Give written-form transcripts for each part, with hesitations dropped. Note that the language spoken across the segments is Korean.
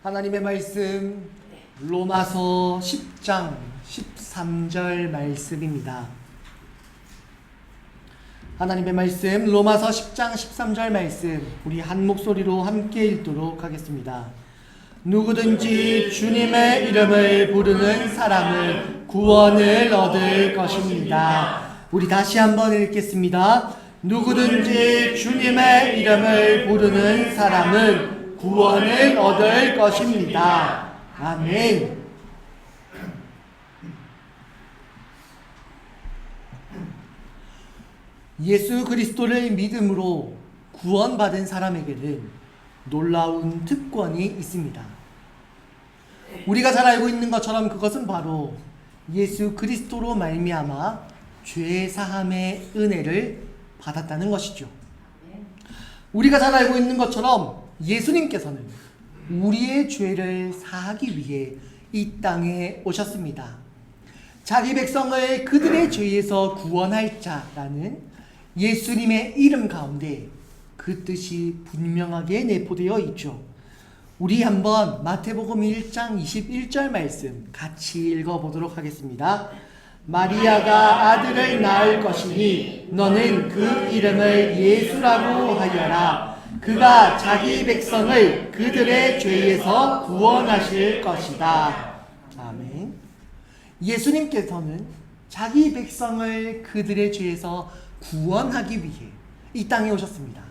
하나님의 말씀 로마서 10장 13절 말씀입니다. 하나님의 말씀 로마서 10장 13절 말씀 우리 한 목소리로 함께 읽도록 하겠습니다. 누구든지 주님의 이름을 부르는 사람은 구원을 얻을 것입니다. 우리 다시 한번 읽겠습니다. 누구든지 주님의 이름을 부르는 사람은 구원을 얻을 것입니다. 아멘. 예수 그리스도를 믿음으로 구원받은 사람에게는 놀라운 특권이 있습니다. 우리가 잘 알고 있는 것처럼 그것은 바로 예수 그리스도로 말미암아 죄 사함의 은혜를 받았다는 것이죠. 우리가 잘 알고 있는 것처럼 예수님께서는 우리의 죄를 사하기 위해 이 땅에 오셨습니다. 자기 백성을 그들의 죄에서 구원할 자라는 예수님의 이름 가운데 그 뜻이 분명하게 내포되어 있죠. 우리 한번 마태복음 1장 21절 말씀 같이 읽어보도록 하겠습니다. 마리아가 아들을 낳을 것이니 너는 그 이름을 예수라고 하여라. 그가 자기 백성을 그들의 죄에서 구원하실 것이다. 아멘. 예수님께서는 자기 백성을 그들의 죄에서 구원하기 위해 이 땅에 오셨습니다.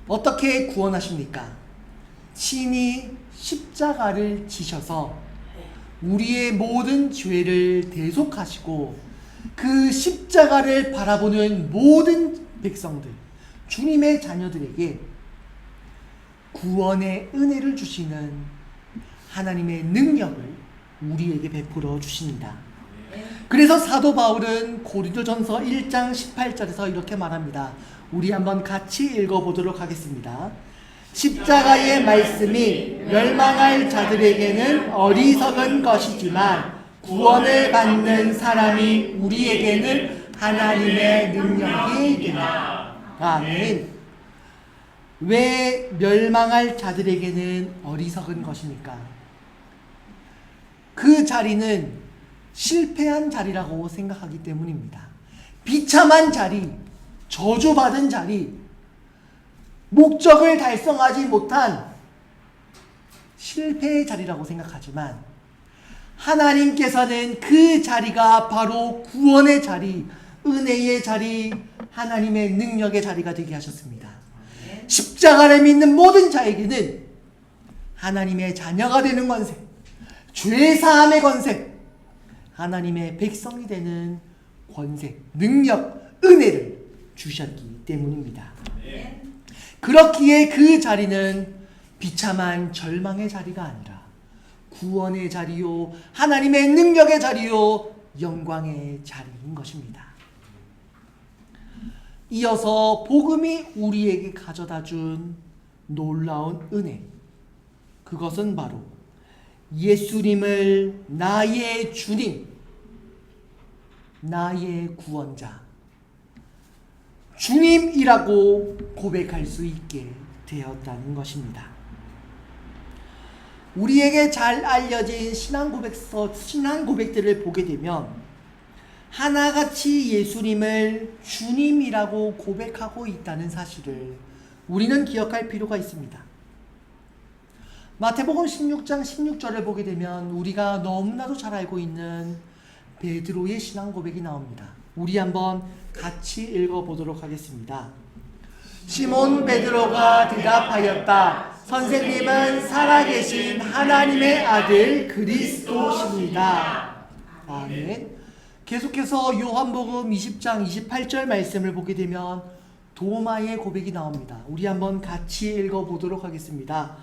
어떻게 구원하십니까? 친히 십자가를 지셔서 우리의 모든 죄를 대속하시고 그 십자가를 바라보는 모든 백성들, 주님의 자녀들에게 구원의 은혜를 주시는 하나님의 능력을 우리에게 베풀어 주십니다. 그래서 사도 바울은 고린도전서 1장 18절에서 이렇게 말합니다. 우리 한번 같이 읽어보도록 하겠습니다. 십자가의 말씀이 멸망할 자들에게는 어리석은 것이지만 구원을 받는 사람이 우리에게는 하나님의 능력이 되라. 아멘. 왜 멸망할 자들에게는 어리석은 것입니까? 그 자리는 실패한 자리라고 생각하기 때문입니다. 비참한 자리, 저주받은 자리, 목적을 달성하지 못한 실패의 자리라고 생각하지만 하나님께서는 그 자리가 바로 구원의 자리, 은혜의 자리, 하나님의 능력의 자리가 되게 하셨습니다. 십자가를 믿는 모든 자에게는 하나님의 자녀가 되는 권세, 죄사함의 권세, 하나님의 백성이 되는 권세, 능력, 은혜를 주셨기 때문입니다. 그렇기에 그 자리는 비참한 절망의 자리가 아니라 구원의 자리요, 하나님의 능력의 자리요, 영광의 자리인 것입니다. 이어서 복음이 우리에게 가져다준 놀라운 은혜, 그것은 바로 예수님을 나의 주님, 나의 구원자, 주님이라고 고백할 수 있게 되었다는 것입니다. 우리에게 잘 알려진 신앙 고백들을 보게 되면 하나같이 예수님을 주님이라고 고백하고 있다는 사실을 우리는 기억할 필요가 있습니다. 마태복음 16장 16절을 보게 되면 우리가 너무나도 잘 알고 있는 베드로의 신앙 고백이 나옵니다. 우리 한번 같이 읽어보도록 하겠습니다. 시몬 베드로가 대답하였다. 선생님은 살아계신 하나님의 아들 그리스도십니다. 아멘. 계속해서 요한복음 20장 28절 말씀을 보게 되면 도마의 고백이 나옵니다. 우리 한번 같이 읽어보도록 하겠습니다.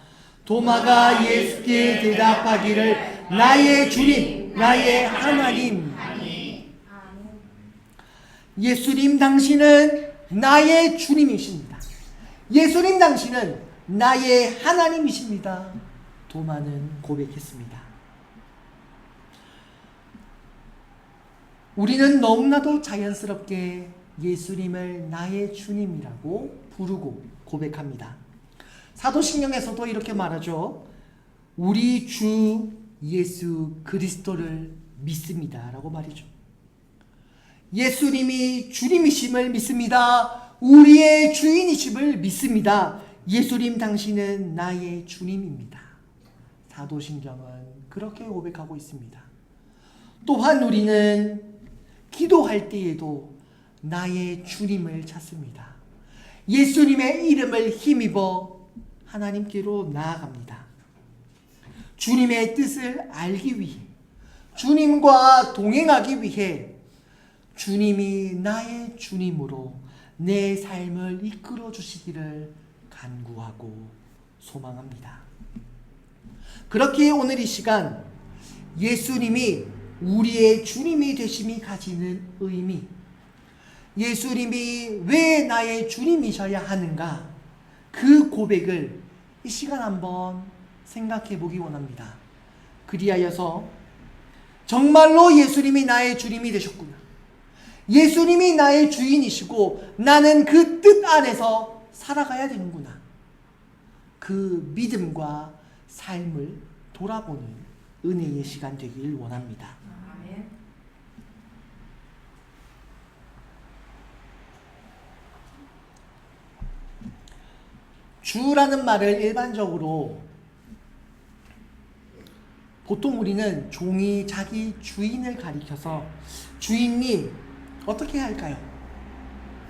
도마가 예수께 대답하기를 나의 주님, 나의 하나님. 예수님 당신은 나의 주님이십니다. 예수님 당신은 나의 하나님이십니다. 도마는 고백했습니다. 우리는 너무나도 자연스럽게 예수님을 나의 주님이라고 부르고 고백합니다. 사도신경에서도 이렇게 말하죠. 우리 주 예수 그리스도를 믿습니다 라고 말이죠. 예수님이 주님이심을 믿습니다. 우리의 주인이심을 믿습니다. 예수님 당신은 나의 주님입니다. 사도신경은 그렇게 고백하고 있습니다. 또한 우리는 기도할 때에도 나의 주님을 찾습니다. 예수님의 이름을 힘입어 하나님께로 나아갑니다. 주님의 뜻을 알기 위해, 주님과 동행하기 위해 주님이 나의 주님으로 내 삶을 이끌어 주시기를 간구하고 소망합니다. 그렇기에 오늘 이 시간 예수님이 우리의 주님이 되심이 가지는 의미, 예수님이 왜 나의 주님이셔야 하는가, 그 고백을 이 시간 한번 생각해 보기 원합니다. 그리하여서 정말로 예수님이 나의 주님이 되셨구나, 예수님이 나의 주인이시고 나는 그 뜻 안에서 살아가야 되는구나, 그 믿음과 삶을 돌아보는 은혜의 시간 되길 원합니다. 주라는 말을 일반적으로 보통 우리는 종이 자기 주인을 가리켜서 주인이 어떻게 할까요?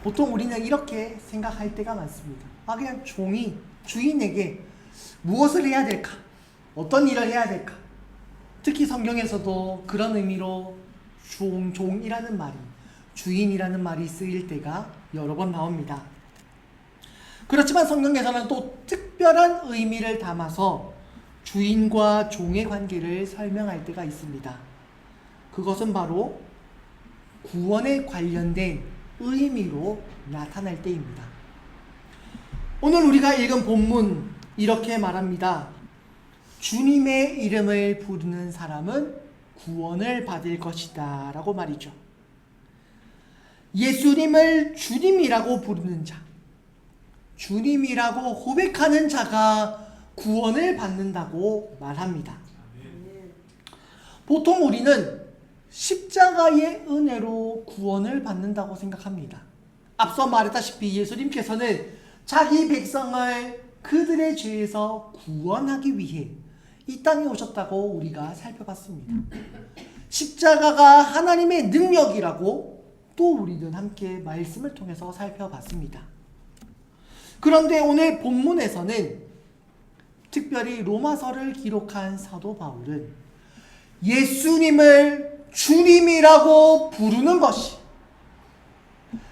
보통 우리는 이렇게 생각할 때가 많습니다. 그냥 종이 주인에게 무엇을 해야 될까? 어떤 일을 해야 될까? 특히 성경에서도 그런 의미로 종이라는 말이, 주인이라는 말이 쓰일 때가 여러 번 나옵니다. 그렇지만 성경에서는 또 특별한 의미를 담아서 주인과 종의 관계를 설명할 때가 있습니다. 그것은 바로 구원에 관련된 의미로 나타날 때입니다. 오늘 우리가 읽은 본문 이렇게 말합니다. 주님의 이름을 부르는 사람은 구원을 받을 것이다 라고 말이죠. 예수님을 주님이라고 부르는 자, 주님이라고 고백하는 자가 구원을 받는다고 말합니다. 보통 우리는 십자가의 은혜로 구원을 받는다고 생각합니다. 앞서 말했다시피 예수님께서는 자기 백성을 그들의 죄에서 구원하기 위해 이 땅에 오셨다고 우리가 살펴봤습니다. 십자가가 하나님의 능력이라고 또 우리는 함께 말씀을 통해서 살펴봤습니다. 그런데 오늘 본문에서는 특별히 로마서를 기록한 사도 바울은 예수님을 주님이라고 부르는 것이,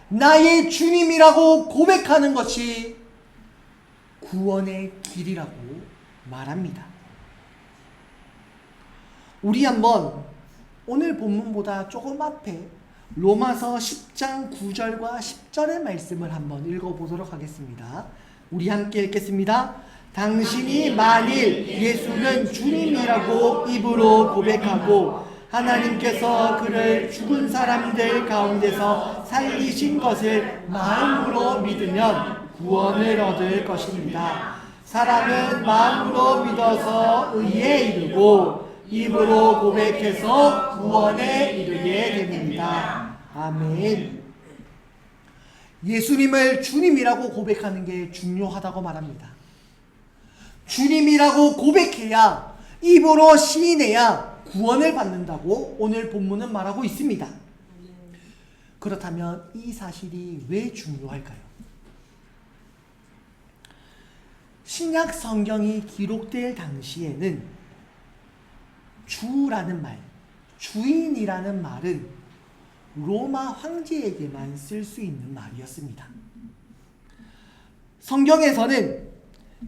나의 주님이라고 고백하는 것이 구원의 길이라고 말합니다. 우리 한번 오늘 본문보다 조금 앞에 로마서 10장 9절과 10절의 말씀을 한번 읽어보도록 하겠습니다. 우리 함께 읽겠습니다. 당신이 만일 예수는 주님이라고 입으로 고백하고 하나님께서 그를 죽은 사람들 가운데서 살리신 것을 마음으로 믿으면 구원을 얻을 것입니다. 사람은 마음으로 믿어서 의에 이르고 입으로 고백해서 구원에 이르게 됩니다. 아멘. 예수님을 주님이라고 고백하는 게 중요하다고 말합니다. 주님이라고 고백해야, 입으로 시인해야 구원을 받는다고 오늘 본문은 말하고 있습니다. 그렇다면 이 사실이 왜 중요할까요? 신약 성경이 기록될 당시에는 주라는 말, 주인이라는 말은 로마 황제에게만 쓸 수 있는 말이었습니다. 성경에서는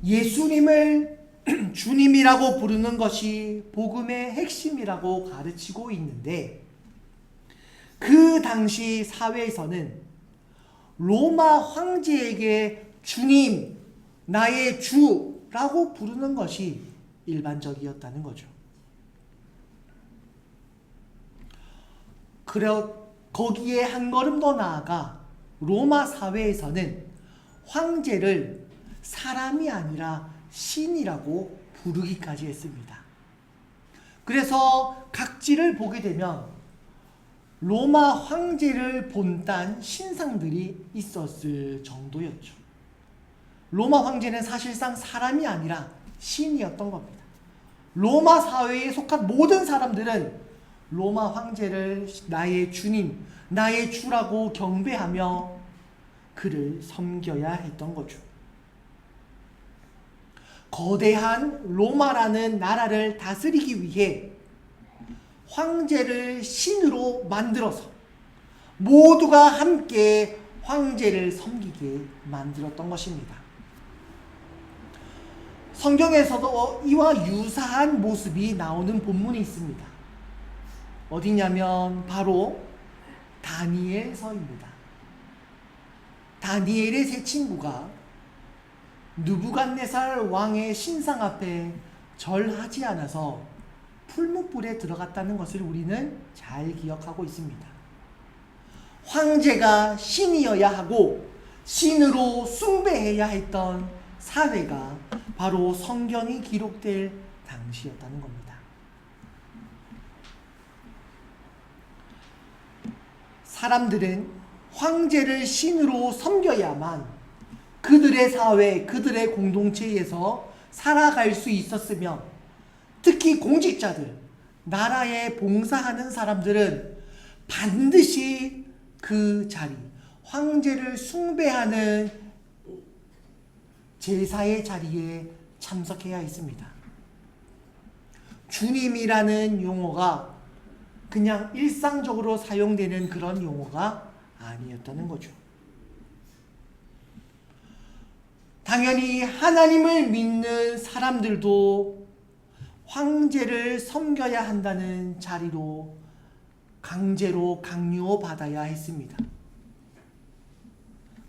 예수님을 주님이라고 부르는 것이 복음의 핵심이라고 가르치고 있는데, 그 당시 사회에서는 로마 황제에게 주님, 나의 주라고 부르는 것이 일반적이었다는 거죠. 거기에 한 걸음 더 나아가 로마 사회에서는 황제를 사람이 아니라 신이라고 부르기까지 했습니다. 그래서 각지를 보게 되면 로마 황제를 본딴 신상들이 있었을 정도였죠. 로마 황제는 사실상 사람이 아니라 신이었던 겁니다. 로마 사회에 속한 모든 사람들은 로마 황제를 나의 주님, 나의 주라고 경배하며 그를 섬겨야 했던 거죠. 거대한 로마라는 나라를 다스리기 위해 황제를 신으로 만들어서 모두가 함께 황제를 섬기게 만들었던 것입니다. 성경에서도 이와 유사한 모습이 나오는 본문이 있습니다. 어디냐면 바로 다니엘서입니다. 다니엘의 세 친구가 느부갓네살 왕의 신상 앞에 절하지 않아서 풀무불에 들어갔다는 것을 우리는 잘 기억하고 있습니다. 황제가 신이어야 하고 신으로 숭배해야 했던 사회가 바로 성경이 기록될 당시였다는 겁니다. 사람들은 황제를 신으로 섬겨야만 그들의 사회, 그들의 공동체에서 살아갈 수 있었으며, 특히 공직자들, 나라에 봉사하는 사람들은 반드시 그 자리, 황제를 숭배하는 제사의 자리에 참석해야 했습니다. 주님이라는 용어가 그냥 일상적으로 사용되는 그런 용어가 아니었다는 거죠. 당연히 하나님을 믿는 사람들도 황제를 섬겨야 한다는 자리로 강제로 강요받아야 했습니다.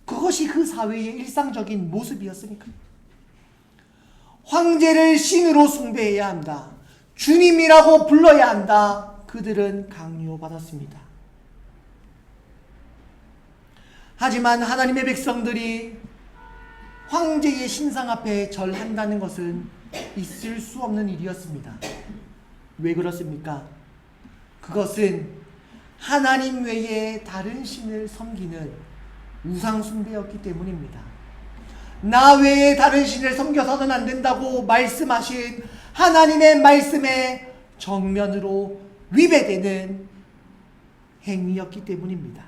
그것이 그 사회의 일상적인 모습이었으니까. 황제를 신으로 숭배해야 한다. 주님이라고 불러야 한다. 그들은 강요받았습니다. 하지만 하나님의 백성들이 황제의 신상 앞에 절한다는 것은 있을 수 없는 일이었습니다. 왜 그렇습니까? 그것은 하나님 외에 다른 신을 섬기는 우상 숭배였기 때문입니다. 나 외에 다른 신을 섬겨서는 안 된다고 말씀하신 하나님의 말씀에 정면으로 위배되는 행위였기 때문입니다.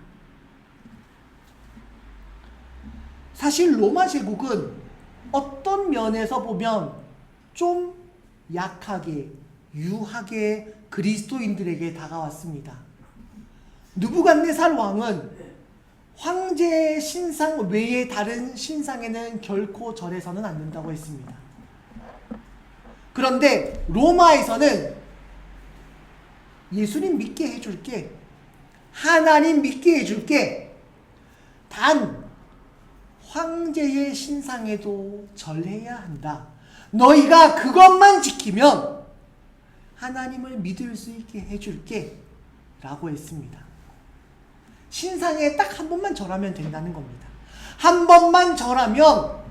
사실 로마 제국은 어떤 면에서 보면 좀 약하게, 유하게 그리스도인들에게 다가왔습니다. 느부갓네살 왕은 황제의 신상 외에 다른 신상에는 결코 절해서는 안 된다고 했습니다. 그런데 로마에서는 예수님 믿게 해줄게, 하나님 믿게 해줄게, 단 황제의 신상에도 절해야 한다. 너희가 그것만 지키면 하나님을 믿을 수 있게 해줄게 라고 했습니다. 신상에 딱 한 번만 절하면 된다는 겁니다. 한 번만 절하면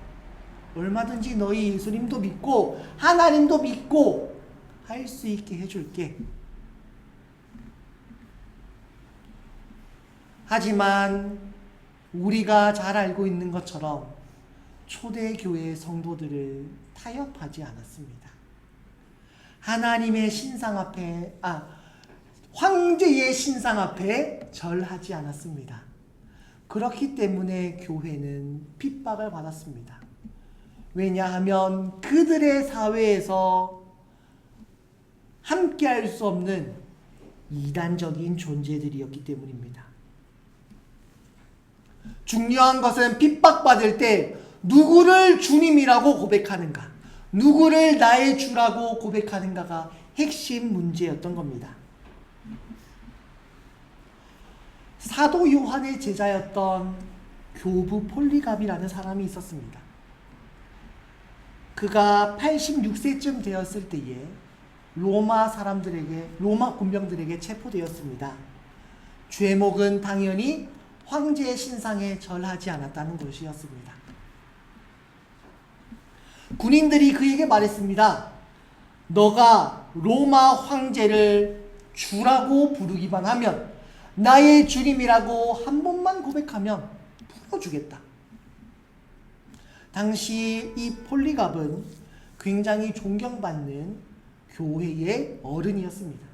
얼마든지 너희 예수님도 믿고 하나님도 믿고 할 수 있게 해줄게. 하지만 우리가 잘 알고 있는 것처럼 초대교회 성도들을 타협하지 않았습니다. 하나님의 신상 앞에, 황제의 신상 앞에 절하지 않았습니다. 그렇기 때문에 교회는 핍박을 받았습니다. 왜냐하면 그들의 사회에서 함께할 수 없는 이단적인 존재들이었기 때문입니다. 중요한 것은 핍박받을 때 누구를 주님이라고 고백하는가, 누구를 나의 주라고 고백하는가가 핵심 문제였던 겁니다. 사도 요한의 제자였던 교부 폴리갑이라는 사람이 있었습니다. 그가 86세쯤 되었을 때에 로마 군병들에게 체포되었습니다. 죄목은 당연히 황제의 신상에 절하지 않았다는 것이었습니다. 군인들이 그에게 말했습니다. 너가 로마 황제를 주라고 부르기만 하면, 나의 주님이라고 한 번만 고백하면 풀어주겠다. 당시 이 폴리갑은 굉장히 존경받는 교회의 어른이었습니다.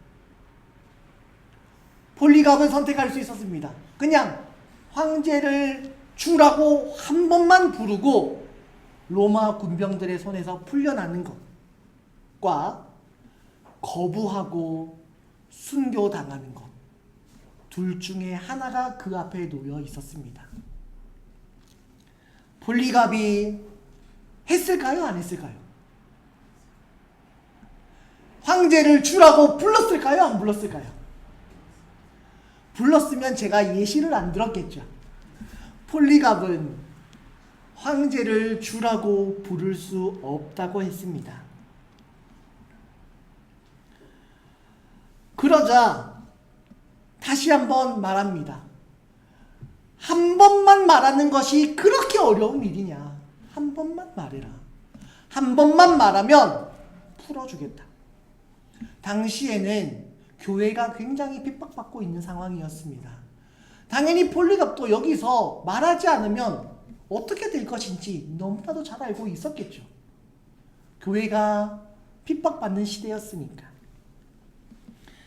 폴리갑은 선택할 수 있었습니다. 그냥 황제를 주라고 한 번만 부르고 로마 군병들의 손에서 풀려나는 것과 거부하고 순교당하는 것, 둘 중에 하나가 그 앞에 놓여 있었습니다. 폴리갑이 했을까요? 안 했을까요? 황제를 주라고 불렀을까요? 안 불렀을까요? 불렀으면 제가 예시를 안 들었겠죠. 폴리갑은 황제를 주라고 부를 수 없다고 했습니다. 그러자 다시 한번 말합니다. 한 번만 말하는 것이 그렇게 어려운 일이냐? 한 번만 말해라. 한 번만 말하면 풀어주겠다. 당시에는 교회가 굉장히 핍박받고 있는 상황이었습니다. 당연히 폴리갑도 여기서 말하지 않으면 어떻게 될 것인지 너무나도 잘 알고 있었겠죠. 교회가 핍박받는 시대였으니까.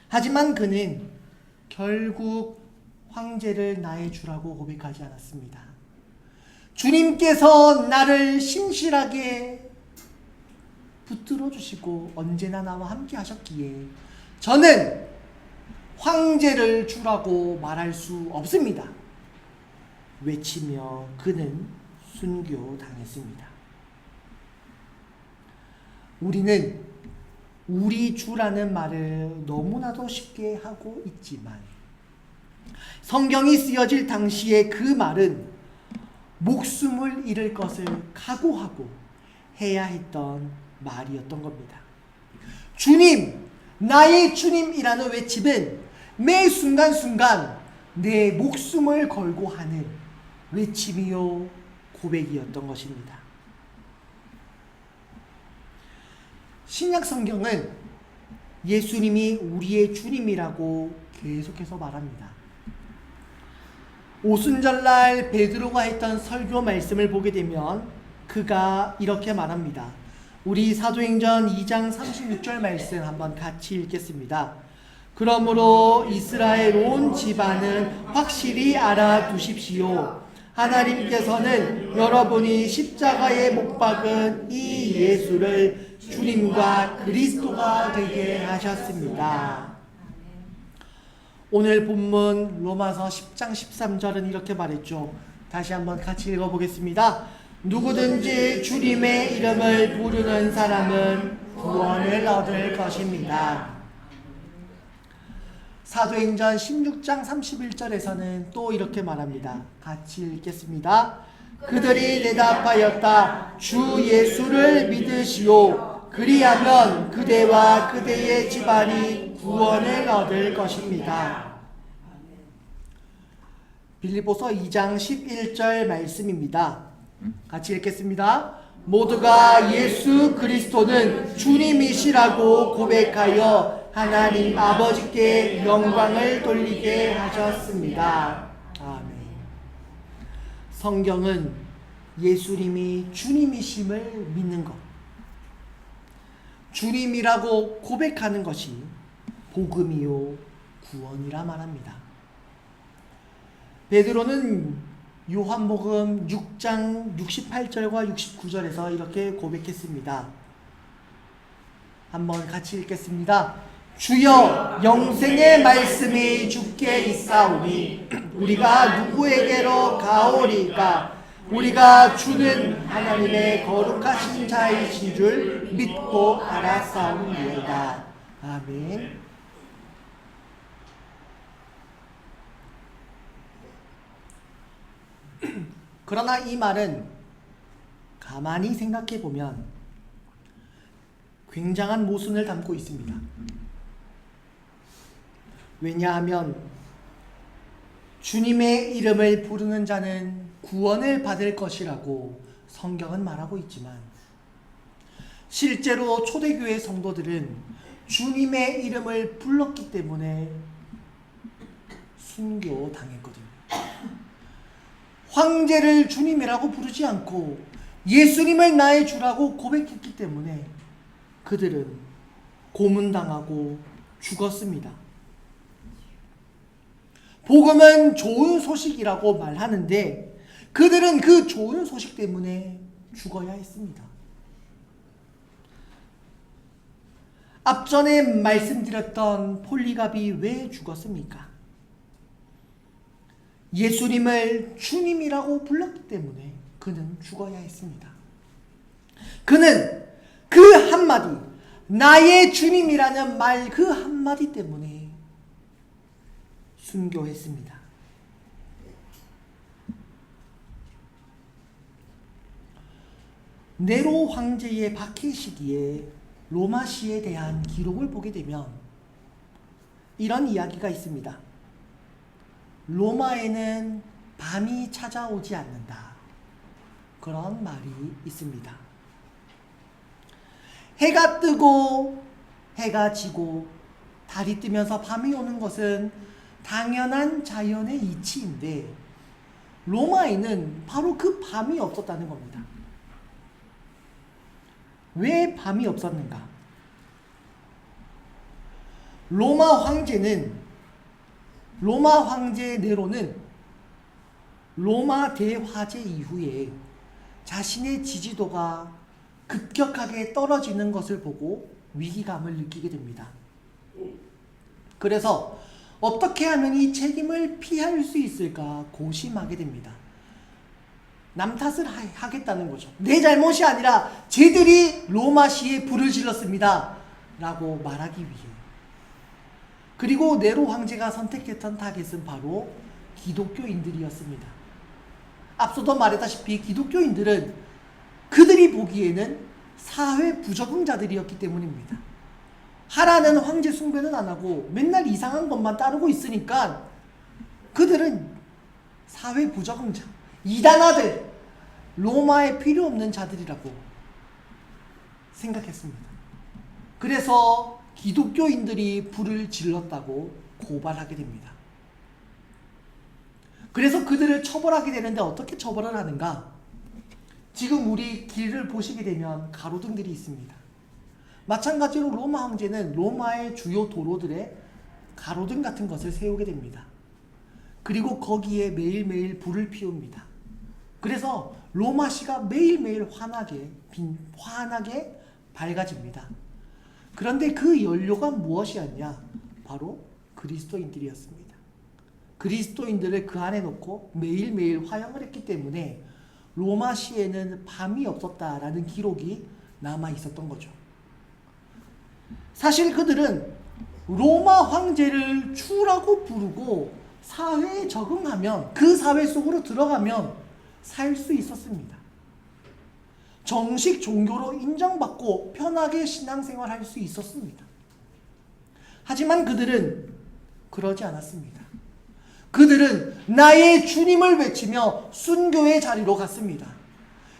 하지만 그는 결국 황제를 나의 주라고 고백하지 않았습니다. 주님께서 나를 신실하게 붙들어 주시고 언제나 나와 함께 하셨기에 저는 황제를 주라고 말할 수 없습니다. 외치며 그는 순교당했습니다. 우리는 우리 주라는 말을 너무나도 쉽게 하고 있지만 성경이 쓰여질 당시에 그 말은 목숨을 잃을 것을 각오하고 해야 했던 말이었던 겁니다. 주님, 나의 주님이라는 외침은 매 순간순간 내 목숨을 걸고 하는 외침이요 고백이었던 것입니다. 신약 성경은 예수님이 우리의 주님이라고 계속해서 말합니다. 오순절날 베드로가 했던 설교 말씀을 보게 되면 그가 이렇게 말합니다. 우리 사도행전 2장 36절 말씀 한번 같이 읽겠습니다. 그러므로 이스라엘 온 집안은 확실히 알아두십시오. 하나님께서는 여러분이 십자가에 못 박은 이 예수를 주님과 그리스도가 되게 하셨습니다. 오늘 본문 로마서 10장 13절은 이렇게 말했죠. 다시 한번 같이 읽어보겠습니다. 누구든지 주님의 이름을 부르는 사람은 구원을 얻을 것입니다. 사도행전 16장 31절에서는 또 이렇게 말합니다. 같이 읽겠습니다. 그들이 대답하였다. 주 예수를 믿으시오. 그리하면 그대와 그대의 집안이 구원을 얻을 것입니다. 빌립보서 2장 11절 말씀입니다. 같이 읽겠습니다. 모두가 예수 그리스도는 주님이시라고 고백하여 하나님 아버지께 영광을 돌리게 하셨습니다. 아멘. 성경은 예수님이 주님이심을 믿는 것, 주님이라고 고백하는 것이 복음이요 구원이라 말합니다. 베드로는 요한복음 6장 68절과 69절에서 이렇게 고백했습니다. 한번 같이 읽겠습니다. 주여 영생의 말씀이 주께 있사오니 우리가 누구에게로 가오리까? 우리가 주는 하나님의 거룩하신 자이신 줄 믿고 알았사옵니다. 아멘. 그러나 이 말은 가만히 생각해 보면 굉장한 모순을 담고 있습니다. 왜냐하면 주님의 이름을 부르는 자는 구원을 받을 것이라고 성경은 말하고 있지만 실제로 초대교회 성도들은 주님의 이름을 불렀기 때문에 순교당했거든요. 황제를 주님이라고 부르지 않고 예수님을 나의 주라고 고백했기 때문에 그들은 고문당하고 죽었습니다. 복음은 좋은 소식이라고 말하는데 그들은 그 좋은 소식 때문에 죽어야 했습니다. 앞전에 말씀드렸던 폴리갑이 왜 죽었습니까? 예수님을 주님이라고 불렀기 때문에 그는 죽어야 했습니다. 그는 그 한마디, 나의 주님이라는 말 그 한마디 때문에 순교했습니다. 네로 황제의 박해 시기에 로마시에 대한 기록을 보게 되면 이런 이야기가 있습니다. 로마에는 밤이 찾아오지 않는다. 그런 말이 있습니다. 해가 뜨고 해가 지고 달이 뜨면서 밤이 오는 것은 당연한 자연의 이치인데 로마에는 바로 그 밤이 없었다는 겁니다. 왜 밤이 없었는가? 로마 황제 네로는 로마 대화재 이후에 자신의 지지도가 급격하게 떨어지는 것을 보고 위기감을 느끼게 됩니다. 그래서 어떻게 하면 이 책임을 피할 수 있을까 고심하게 됩니다. 남 탓을 하겠다는 거죠. 내 잘못이 아니라 쟤들이 로마시에 불을 질렀습니다 라고 말하기 위해. 그리고 네로 황제가 선택했던 타겟은 바로 기독교인들이었습니다. 앞서도 말했다시피 기독교인들은 그들이 보기에는 사회 부적응자들이었기 때문입니다. 하라는 황제 숭배는 안 하고 맨날 이상한 것만 따르고 있으니까 그들은 사회 부적응자, 이단아들, 로마에 필요 없는 자들이라고 생각했습니다. 그래서 기독교인들이 불을 질렀다고 고발하게 됩니다. 그래서 그들을 처벌하게 되는데 어떻게 처벌을 하는가? 지금 우리 길을 보시게 되면 가로등들이 있습니다. 마찬가지로 로마 황제는 로마의 주요 도로들에 가로등 같은 것을 세우게 됩니다. 그리고 거기에 매일매일 불을 피웁니다. 그래서 로마시가 매일매일 환하게 밝아집니다. 그런데 그 연료가 무엇이었냐? 바로 그리스도인들이었습니다. 그리스도인들을 그 안에 놓고 매일매일 화형을 했기 때문에 로마시에는 밤이 없었다라는 기록이 남아 있었던 거죠. 사실 그들은 로마 황제를 주라고 부르고 사회에 적응하면, 그 사회 속으로 들어가면 살 수 있었습니다. 정식 종교로 인정받고 편하게 신앙생활 할 수 있었습니다. 하지만 그들은 그러지 않았습니다. 그들은 나의 주님을 외치며 순교의 자리로 갔습니다.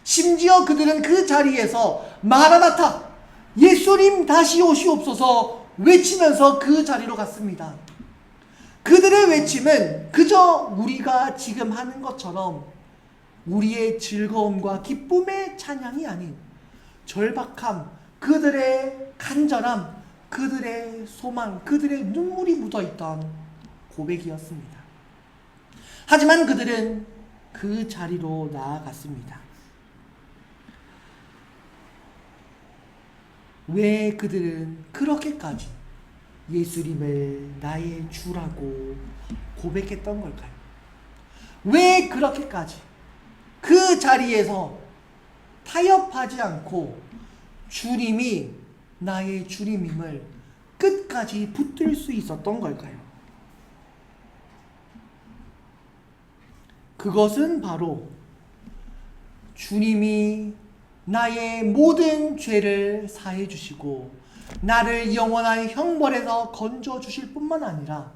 심지어 그들은 그 자리에서 마라나타, 예수님 다시 오시옵소서 외치면서 그 자리로 갔습니다. 그들의 외침은 그저 우리가 지금 하는 것처럼 우리의 즐거움과 기쁨의 찬양이 아닌 절박함, 그들의 간절함, 그들의 소망, 그들의 눈물이 묻어있던 고백이었습니다. 하지만 그들은 그 자리로 나아갔습니다. 왜 그들은 그렇게까지 예수님을 나의 주라고 고백했던 걸까요? 왜 그렇게까지 그 자리에서 타협하지 않고 주님이 나의 주님임을 끝까지 붙들 수 있었던 걸까요? 그것은 바로 주님이 나의 모든 죄를 사해 주시고 나를 영원한 형벌에서 건져 주실 뿐만 아니라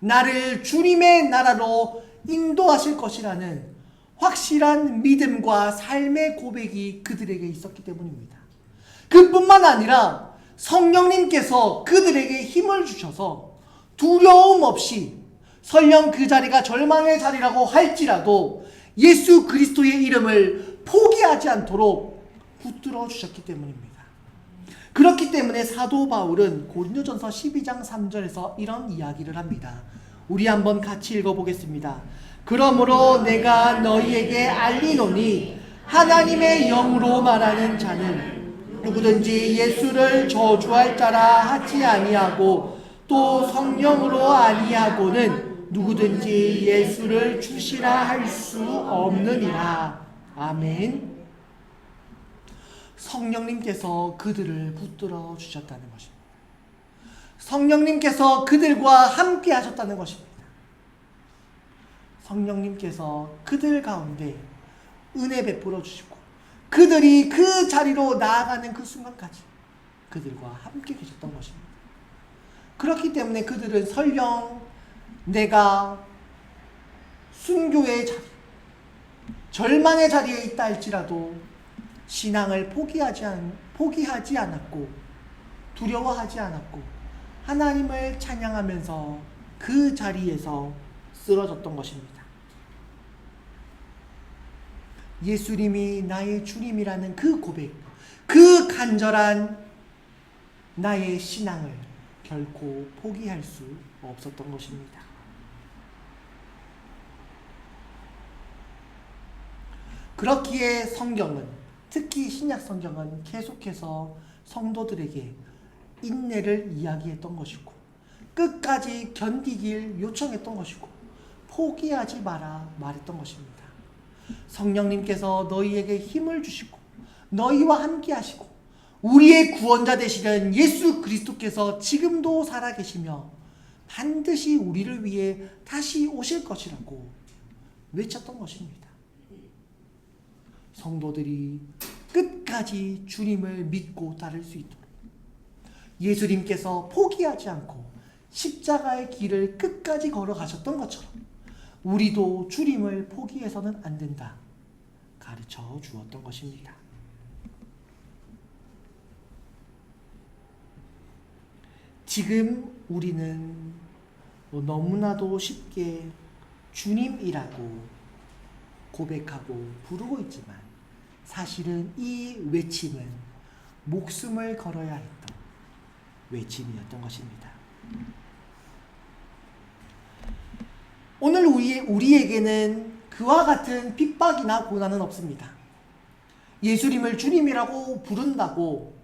나를 주님의 나라로 인도하실 것이라는 확실한 믿음과 삶의 고백이 그들에게 있었기 때문입니다. 그뿐만 아니라 성령님께서 그들에게 힘을 주셔서 두려움 없이 설령 그 자리가 절망의 자리라고 할지라도 예수 그리스도의 이름을 포기하지 않도록 붙들어 주셨기 때문입니다. 그렇기 때문에 사도 바울은 고린도전서 12장 3절에서 이런 이야기를 합니다. 우리 한번 같이 읽어보겠습니다. 그러므로 내가 너희에게 알리노니 하나님의 영으로 말하는 자는 누구든지 예수를 저주할 자라 하지 아니하고 또 성령으로 아니하고는 누구든지 예수를 주시라 할 수 없느니라. 아멘. 성령님께서 그들을 붙들어 주셨다는 것입니다. 성령님께서 그들과 함께 하셨다는 것입니다. 성령님께서 그들 가운데 은혜 베풀어 주시고 그들이 그 자리로 나아가는 그 순간까지 그들과 함께 계셨던 것입니다. 그렇기 때문에 그들은 설령 내가 순교의 자리, 절망의 자리에 있다 할지라도 신앙을 포기하지 않았고 두려워하지 않았고 하나님을 찬양하면서 그 자리에서 쓰러졌던 것입니다. 예수님이 나의 주님이라는 그 고백, 그 간절한 나의 신앙을 결코 포기할 수 없었던 것입니다. 그렇기에 성경은, 특히 신약 성경은 계속해서 성도들에게 인내를 이야기했던 것이고 끝까지 견디길 요청했던 것이고 포기하지 마라 말했던 것입니다. 성령님께서 너희에게 힘을 주시고 너희와 함께 하시고 우리의 구원자 되시는 예수 그리스도께서 지금도 살아계시며 반드시 우리를 위해 다시 오실 것이라고 외쳤던 것입니다. 성도들이 끝까지 주님을 믿고 따를 수 있도록 예수님께서 포기하지 않고 십자가의 길을 끝까지 걸어가셨던 것처럼 우리도 주님을 포기해서는 안 된다 가르쳐 주었던 것입니다. 지금 우리는 너무나도 쉽게 주님이라고 고백하고 부르고 있지만 사실은 이 외침은 목숨을 걸어야 했던 외침이었던 것입니다. 오늘 우리에게는 그와 같은 핍박이나 고난은 없습니다. 예수님을 주님이라고 부른다고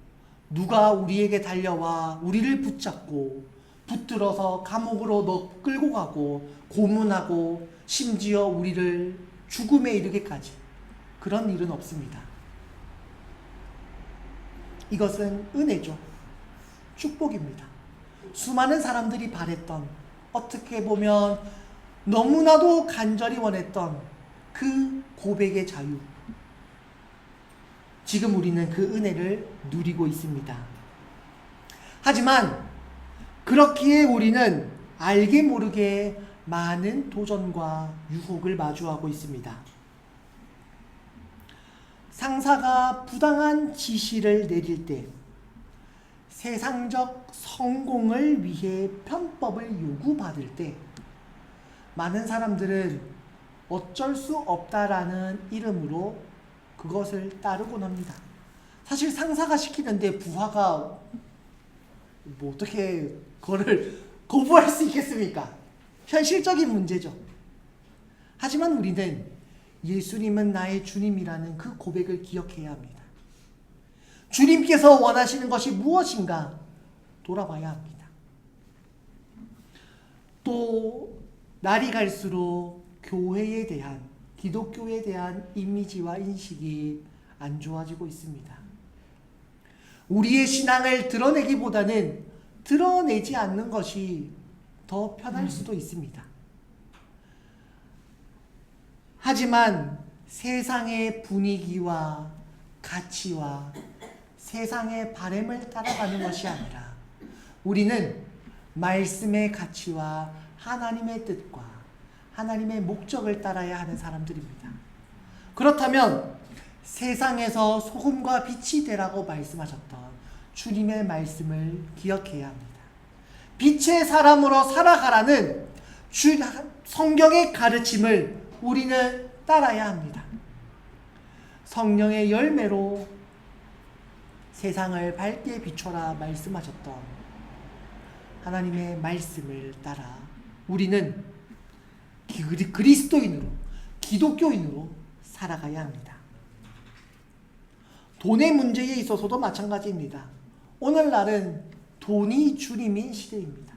누가 우리에게 달려와 우리를 붙잡고 붙들어서 감옥으로 끌고 가고 고문하고 심지어 우리를 죽음에 이르게까지 그런 일은 없습니다. 이것은 은혜죠. 축복입니다. 수많은 사람들이 바랬던, 어떻게 보면 너무나도 간절히 원했던 그 고백의 자유. 지금 우리는 그 은혜를 누리고 있습니다. 하지만 그렇기에 우리는 알게 모르게 많은 도전과 유혹을 마주하고 있습니다. 상사가 부당한 지시를 내릴 때, 세상적 성공을 위해 편법을 요구받을 때 많은 사람들은 어쩔 수 없다라는 이름으로 그것을 따르곤 합니다. 사실 상사가 시키는데 부하가 뭐 어떻게 그거를 거부할 수 있겠습니까? 현실적인 문제죠. 하지만 우리는 예수님은 나의 주님이라는 그 고백을 기억해야 합니다. 주님께서 원하시는 것이 무엇인가 돌아봐야 합니다. 또 날이 갈수록 교회에 대한, 기독교에 대한 이미지와 인식이 안 좋아지고 있습니다. 우리의 신앙을 드러내기보다는 드러내지 않는 것이 더 편할 수도 있습니다. 하지만 세상의 분위기와 가치와 세상의 바램을 따라가는 것이 아니라 우리는 말씀의 가치와 하나님의 뜻과 하나님의 목적을 따라야 하는 사람들입니다. 그렇다면 세상에서 소금과 빛이 되라고 말씀하셨던 주님의 말씀을 기억해야 합니다. 빛의 사람으로 살아가라는 성경의 가르침을 우리는 따라야 합니다. 성령의 열매로 세상을 밝게 비춰라 말씀하셨던 하나님의 말씀을 따라 우리는 그리스도인으로, 기독교인으로 살아가야 합니다. 돈의 문제에 있어서도 마찬가지입니다. 오늘날은 돈이 주님인 시대입니다.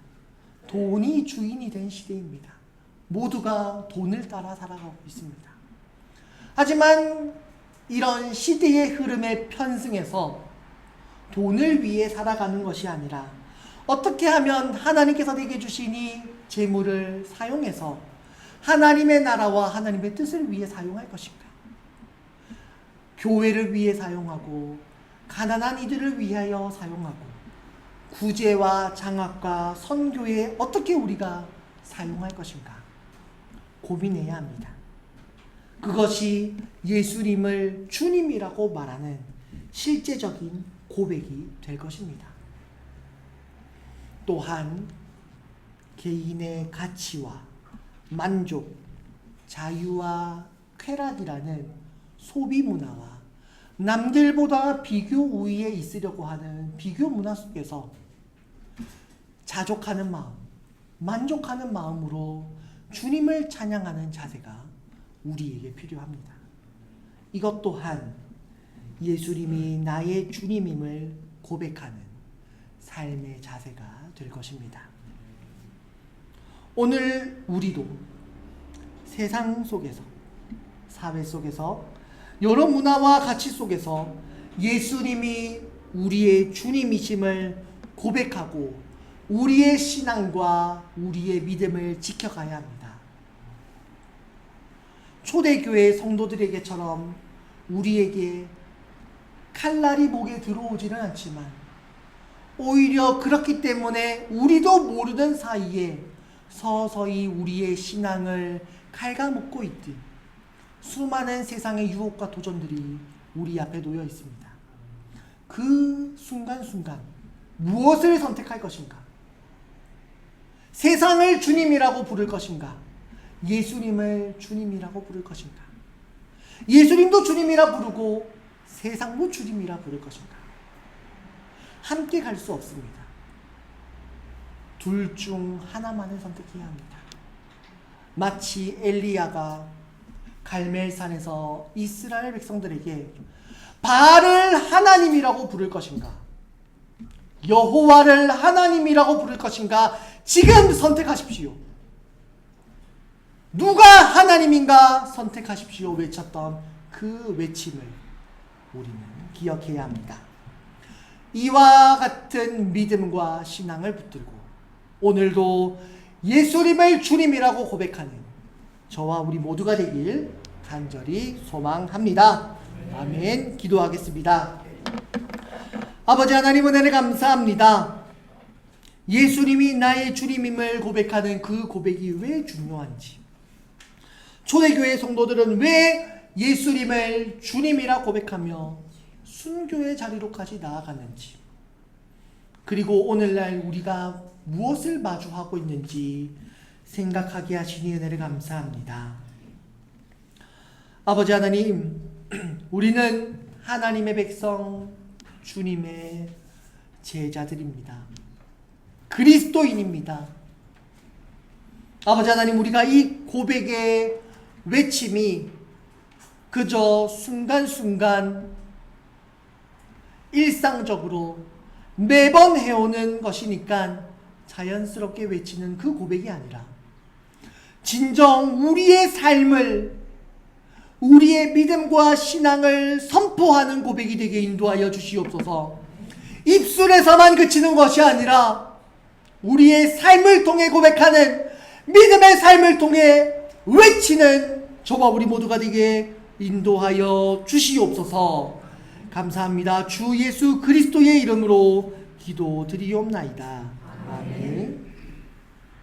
돈이 주인이 된 시대입니다. 모두가 돈을 따라 살아가고 있습니다. 하지만 이런 시대의 흐름에 편승해서 돈을 위해 살아가는 것이 아니라 어떻게 하면 하나님께서 내게 주신 이 재물을 사용해서 하나님의 나라와 하나님의 뜻을 위해 사용할 것인가? 교회를 위해 사용하고 가난한 이들을 위하여 사용하고 구제와 장학과 선교에 어떻게 우리가 사용할 것인가? 고민해야 합니다. 그것이 예수님을 주님이라고 말하는 실제적인 고백이 될 것입니다. 또한 개인의 가치와 만족, 자유와 쾌락이라는 소비 문화와 남들보다 비교 우위에 있으려고 하는 비교 문화 속에서 자족하는 마음, 만족하는 마음으로 주님을 찬양하는 자세가 우리에게 필요합니다. 이것 또한 예수님이 나의 주님임을 고백하는 삶의 자세가 될 것입니다. 오늘 우리도 세상 속에서, 사회 속에서, 여러 문화와 가치 속에서 예수님이 우리의 주님이심을 고백하고 우리의 신앙과 우리의 믿음을 지켜가야 합니다. 초대교회 성도들에게처럼 우리에게 칼날이 목에 들어오지는 않지만 오히려 그렇기 때문에 우리도 모르는 사이에 서서히 우리의 신앙을 갉아먹고 있듯 수많은 세상의 유혹과 도전들이 우리 앞에 놓여 있습니다. 그 순간순간 무엇을 선택할 것인가? 세상을 주님이라고 부를 것인가? 예수님을 주님이라고 부를 것인가? 예수님도 주님이라 부르고 세상도 주님이라 부를 것인가? 함께 갈 수 없습니다. 둘 중 하나만을 선택해야 합니다. 마치 엘리야가 갈멜산에서 이스라엘 백성들에게 바알을 하나님이라고 부를 것인가? 여호와를 하나님이라고 부를 것인가? 지금 선택하십시오. 누가 하나님인가 선택하십시오 외쳤던 그 외침을 우리는 기억해야 합니다. 이와 같은 믿음과 신앙을 붙들고 오늘도 예수님을 주님이라고 고백하는 저와 우리 모두가 되길 간절히 소망합니다. 아멘. 기도하겠습니다. 아버지 하나님 은혜를 감사합니다. 예수님이 나의 주님임을 고백하는 그 고백이 왜 중요한지, 초대교회 성도들은 왜 예수님을 주님이라 고백하며 순교의 자리로까지 나아가는지, 그리고 오늘날 우리가 무엇을 마주하고 있는지 생각하게 하시니 은혜를 감사합니다. 아버지 하나님, 우리는 하나님의 백성, 주님의 제자들입니다. 그리스도인입니다. 아버지 하나님, 우리가 이 고백의 외침이 그저 순간순간 일상적으로 매번 해오는 것이니까 자연스럽게 외치는 그 고백이 아니라 진정 우리의 삶을, 우리의 믿음과 신앙을 선포하는 고백이 되게 인도하여 주시옵소서. 입술에서만 그치는 것이 아니라 우리의 삶을 통해 고백하는, 믿음의 삶을 통해 외치는 저와 우리 모두가 되게 인도하여 주시옵소서. 감사합니다. 주 예수 그리스도의 이름으로 기도드리옵나이다. 아멘.